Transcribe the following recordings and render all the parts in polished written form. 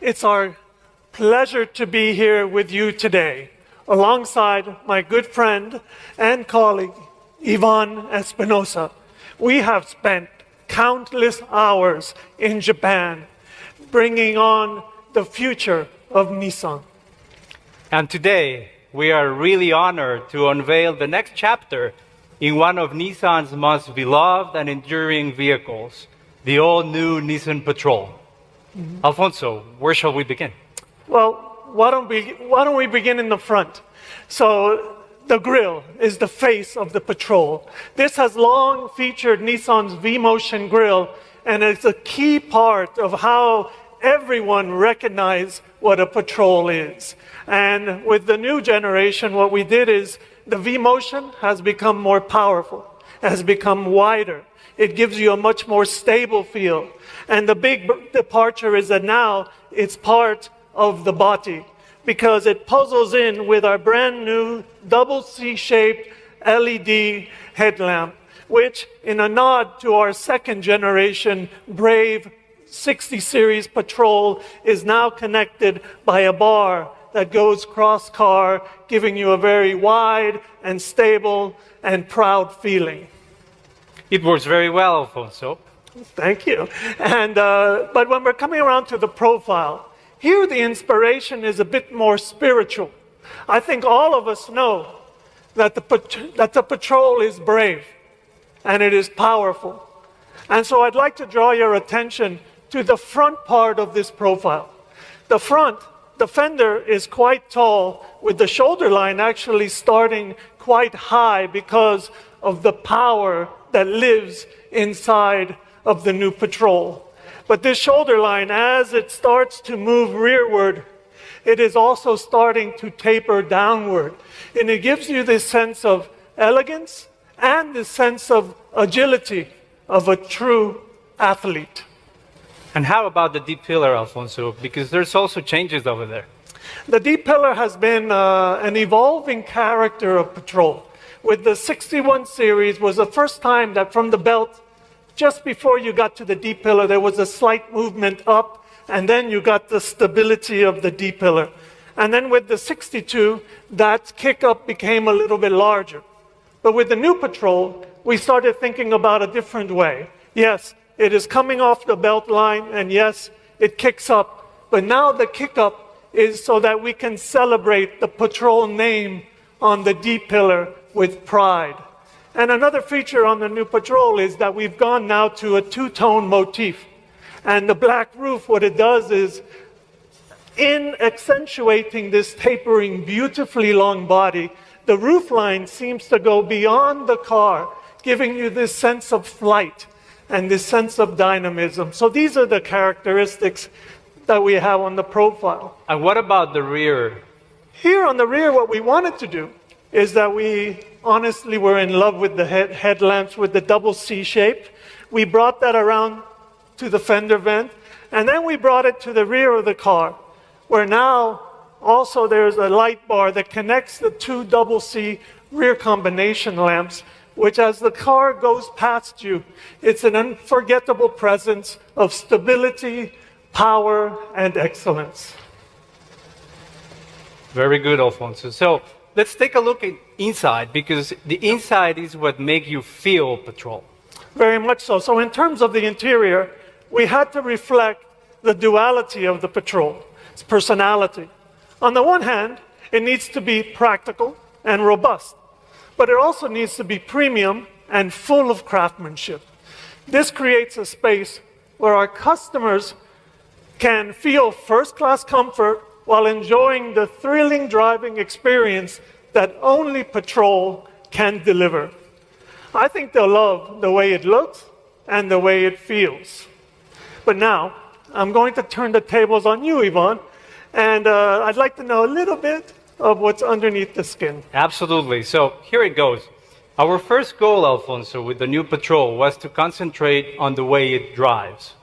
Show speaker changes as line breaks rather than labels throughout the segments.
it's our pleasure to be here with you today, alongside my good friend and colleague, Ivan Espinosa. We have spent countless hours in Japan bringing on the future of Nissan.
And today, we are really honored to unveil the next chapter in one of Nissan's most beloved and enduring vehicles, the all-new Nissan Patrol. Alfonso, where shall we begin?
Well, why don't we begin in the front? So the grille is the face of the Patrol. This has long featured Nissan's V-Motion grille, and it's a key part of how everyone recognizes what a Patrol is. And with the new generation, what we did is the V-Motion has become more powerful, has become wider. It gives you a much more stable feel. And the big departure is that now it's part of the body, because it puzzles in with our brand new double C-shaped LED headlamp, which, in a nod to our second generation Brave 60 Series Patrol, is now connected by a bar that goes cross-car, giving you a very wide and stable and proud feeling.
It works very well, Alfonso.
Thank you. And but when we're coming around to the profile, here the inspiration is a bit more spiritual. I think all of us know that the Patrol is brave and it is powerful. And so I'd like to draw your attention to the front part of this profile. The fender is quite tall, with the shoulder line actually starting quite high because of the power that lives inside of the new Patrol. But this shoulder line, as it starts to move rearward, it is also starting to taper downward. And it gives you this sense of elegance and this sense of agility of a true athlete.
And how about the deep pillar, Alfonso? Because there's also changes over there.
The deep pillar has been an evolving character of Patrol. With the 61 series was the first time that from the belt, just before you got to the deep pillar, there was a slight movement up, and then you got the stability of the deep pillar. And then with the 62, that kick up became a little bit larger. But with the new Patrol, we started thinking about a different way. Yes, it is coming off the belt line, and yes, it kicks up. But now the kick up is so that we can celebrate the Patrol name on the deep pillar with pride. And another feature on the new Patrol is that we've gone now to a two-tone motif. And the black roof, what it does is, in accentuating this tapering, beautifully long body, the roof line seems to go beyond the car, giving you this sense of flight and this sense of dynamism. So these are the characteristics that we have on the profile.
And what about the rear?
Here on the rear, what we wanted to do is that we honestly were in love with the headlamps with the double C shape. We brought that around to the fender vent, and then we brought it to the rear of the car, where now also there's a light bar that connects the two double C rear combination lamps, which as the car goes past you, it's an unforgettable presence of stability, power, and excellence.
Very good, Alfonso. So let's take a look at inside, because the inside is what makes you feel Patrol.
Very much so. So in terms of the interior, we had to reflect the duality of the Patrol, its personality. On the one hand, it needs to be practical and robust, but it also needs to be premium and full of craftsmanship. This creates a space where our customers can feel first-class comfort while enjoying the thrilling driving experience that only Patrol can deliver. I think they'll love the way it looks and the way it feels. But now, I'm going to turn the tables on you, Ivan, and I'd like to know a little bit of what's underneath the skin.
Absolutely. So here it goes. Our first goal, Alfonso, with the new Patrol was to concentrate on the way it drives.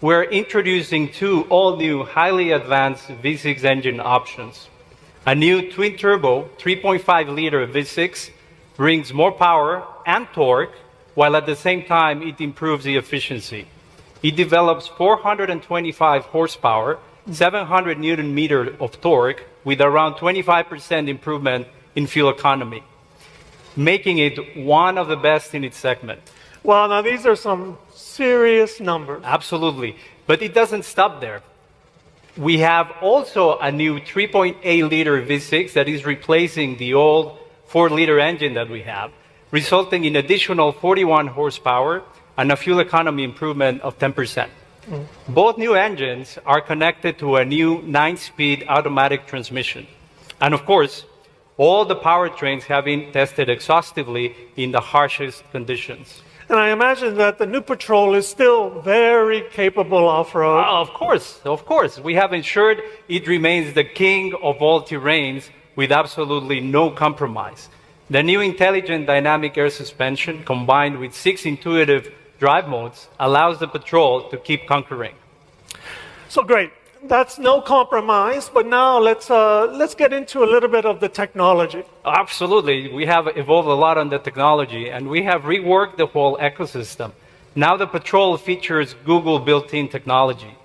We're introducing two all-new, highly advanced V6 engine options. A new twin-turbo 3.5-liter V6 brings more power and torque, while at the same time it improves the efficiency. It develops 425 horsepower 700 Newton meter of torque with around 25% improvement in fuel economy, making it one of the best in its segment.
Well, now these are some serious numbers.
Absolutely. But it doesn't stop there. We have also a new 3.8 liter V6 that is replacing the old 4-liter engine that we have, resulting in additional 41 horsepower and a fuel economy improvement of 10%. Both new engines are connected to a new 9-speed automatic transmission. And of course, all the powertrains have been tested exhaustively in the harshest conditions.
And I imagine that the new Patrol is still very capable off-road.
Of course. We have ensured it remains the king of all terrains with absolutely no compromise. The new intelligent dynamic air suspension combined with 6 intuitive drive modes allows the Patrol to keep conquering.
So great. That's no compromise, but now let's get into a little bit of the technology.
Absolutely. We have evolved a lot on the technology, and we have reworked the whole ecosystem. Now the Patrol features Google built-in technology.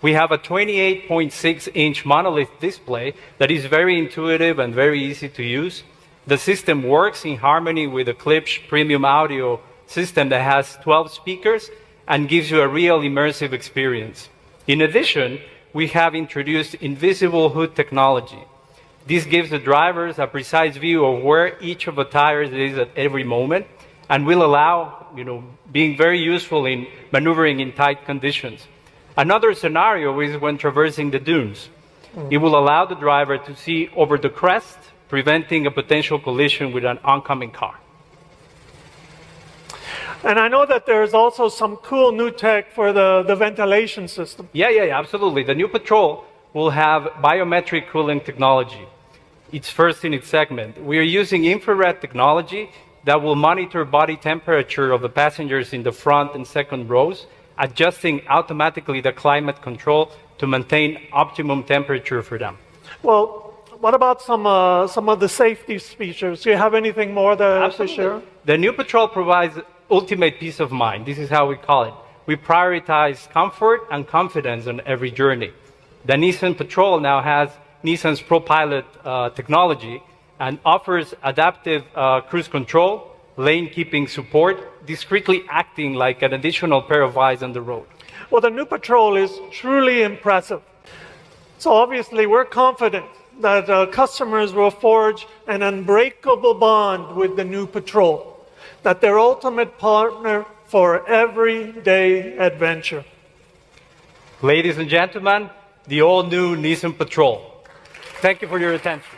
We have a 28.6-inch monolith display that is very intuitive and very easy to use. The system works in harmony with the Klipsch premium audio system that has 12 speakers and gives you a real immersive experience. In addition, we have introduced invisible hood technology. This gives the drivers a precise view of where each of the tires is at every moment and will allow, being very useful in maneuvering in tight conditions. Another scenario is when traversing the dunes. It will allow the driver to see over the crest, preventing a potential collision with an oncoming car.
And I know that there's also some cool new tech for the ventilation system.
Yeah, absolutely. The new Patrol will have biometric cooling technology. It's first in its segment. We are using infrared technology that will monitor body temperature of the passengers in the front and second rows, adjusting automatically the climate control to maintain optimum temperature for them.
Well, what about some of the safety features? Do you have anything more to share?
The new Patrol provides ultimate peace of mind. This is how we call it. We prioritize comfort and confidence on every journey. The Nissan Patrol now has Nissan's ProPilot technology and offers adaptive cruise control, lane keeping support, discreetly acting like an additional pair of eyes on the road.
Well, the new Patrol is truly impressive. So obviously, we're confident that customers will forge an unbreakable bond with the new Patrol, that their ultimate partner for everyday adventure.
Ladies and gentlemen, the all-new Nissan Patrol. Thank you for your attention.